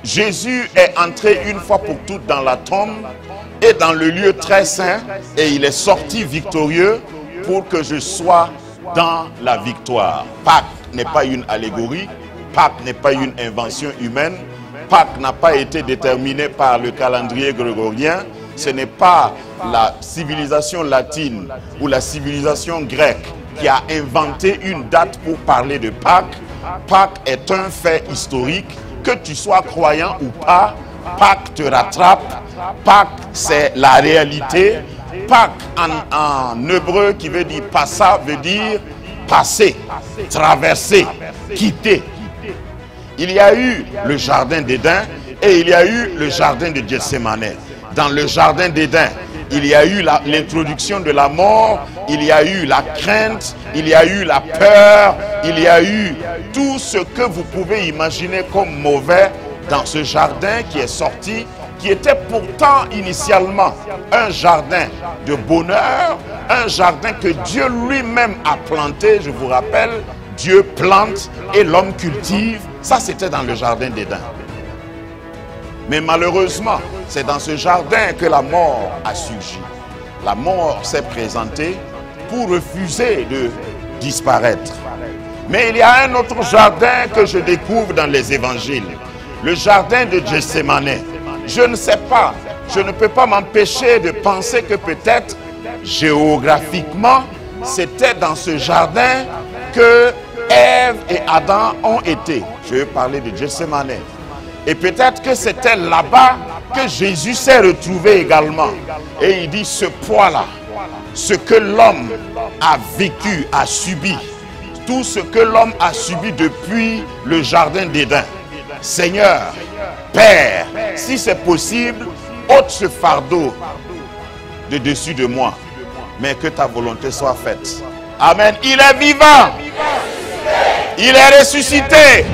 Jésus est entré une fois pour toutes dans la tombe et dans le lieu très saint, et il est sorti victorieux pour que je sois dans la victoire. Pâques n'est pas une allégorie, Pâques n'est pas une invention humaine, Pâques n'a pas été déterminé par le calendrier grégorien, ce n'est pas la civilisation latine ou la civilisation grecque qui a inventé une date pour parler de Pâques. Pâques est un fait historique, que tu sois croyant ou pas, Pâques te rattrape, Pâques c'est la réalité. Pâques en hébreu qui veut dire passa, veut dire passer, traverser, quitter. Il y a eu le jardin d'Éden et il y a eu le jardin de Gethsémane. Dans le jardin d'Éden, il y a eu l'introduction de la mort, il y a eu la crainte, il y a eu la peur, il y a eu tout ce que vous pouvez imaginer comme mauvais dans ce jardin qui est sorti, qui était pourtant initialement un jardin de bonheur, un jardin que Dieu lui-même a planté, je vous rappelle, Dieu plante et l'homme cultive. Ça, c'était dans le jardin d'Éden. Mais malheureusement, c'est dans ce jardin que la mort a surgi. La mort s'est présentée pour refuser de disparaître. Mais il y a un autre jardin que je découvre dans les évangiles. Le jardin de Gethsémane. Je ne sais pas, je ne peux pas m'empêcher de penser que peut-être géographiquement, c'était dans ce jardin que Ève et Adam ont été. Je vais parler de Gethsémane. Et peut-être que c'était là-bas que Jésus s'est retrouvé également. Et il dit, ce poids-là, ce que l'homme a vécu, a subi, tout ce que l'homme a subi depuis le jardin d'Éden. Seigneur, Père, si c'est possible, ôte ce fardeau de dessus de moi, mais que ta volonté soit faite. Amen. Il est vivant. Il est ressuscité.